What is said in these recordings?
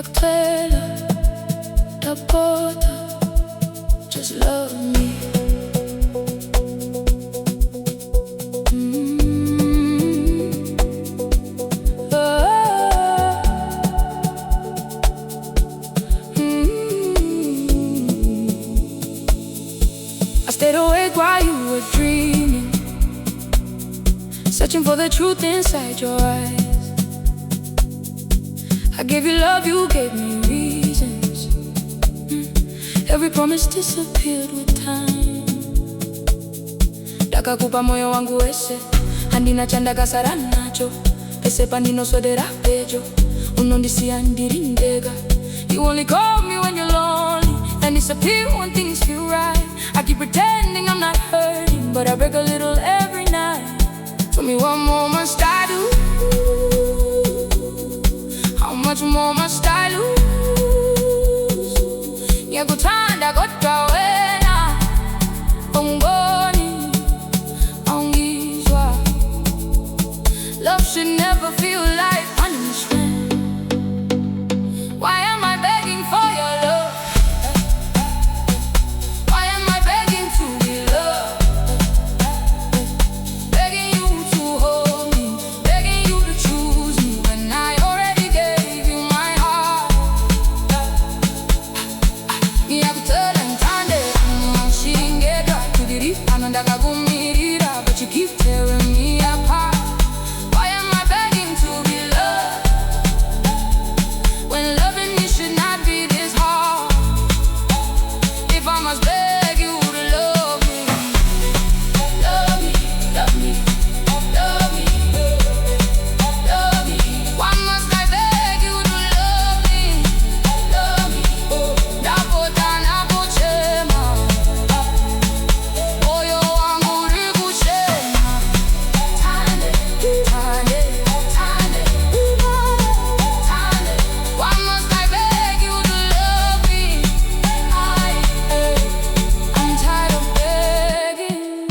Ngiyacela, tapota, just love me. I stayed awake while you were dreaming, searching for the truth inside your eyes. I gave you love, you gave me reasons. Every promise disappeared with time. Ndakakupa moyo wangu wese, handina chanda kasara nacho. Pese pandino swedera pejo, unondisiya ndiri ndega. You only call me when you're lonely, and disappear when things feel right. I keep pretending I'm not hurting, but I break a little every night. Tell me what more must I do? How much more must I lose? Ngiyakuthanda kodwa wena ungiboni, awungizwa. Love should never feel like punishment. Why am I begging for your love? Why am I begging to be loved? Begging you to hold me, begging you to choose me, when I already gave you my heart. Ngiyakuthola ngithande, ngishingeka kudiri, ndakakumirira, but you keep tearing me apart. Why am I begging to be loved, when loving me should not be this hard? If I must beg you to love me, love me, love me, love me, love me. Why must I beg you to love me, love me? Ndapota napochema, moyo wangu urikuchema. Tande, tande, tande, tande. Why must I beg you to love me? I'm tired of begging.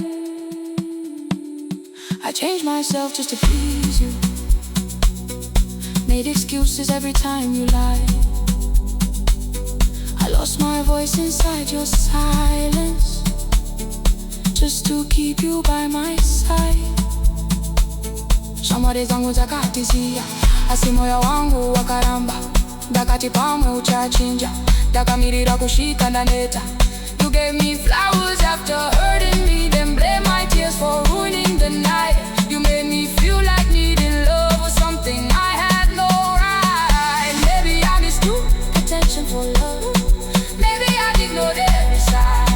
I changed myself just to please you, made excuses every time you lied. I lost my voice inside your silence, just to keep you by my side. Shamwari zangu zakatizia, asi moyo wangu wakaramba. Ndakati pamwe uchachinja, ndakamirira kushika ndaneta. You gave me flowers after hurting me, then blame my tears for ruining the night. You made me feel like needing love was something I had no right. Maybe I mistook attention for love, maybe I ignored every sign.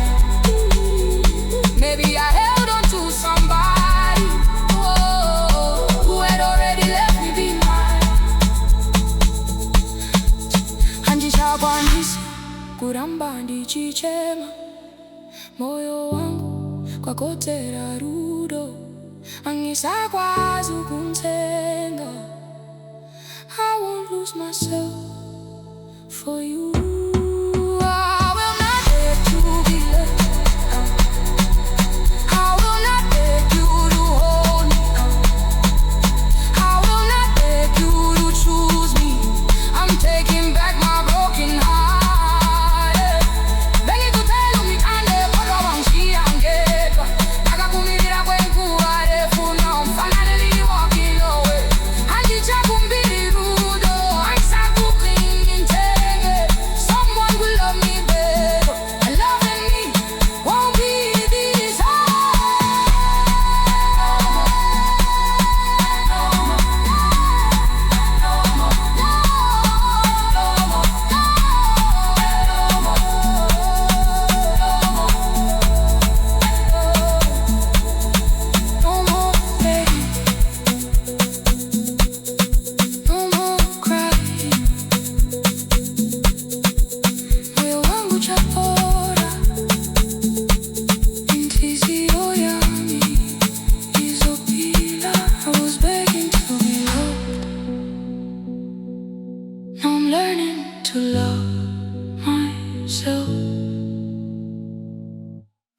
Maybe I held on to somebody, oh, who had already left me behind. Handishakwanisi kuramba ndichichema, moyo wangu kwakotera rudo, angisakwazi ukumthenga. I won't lose myself for you.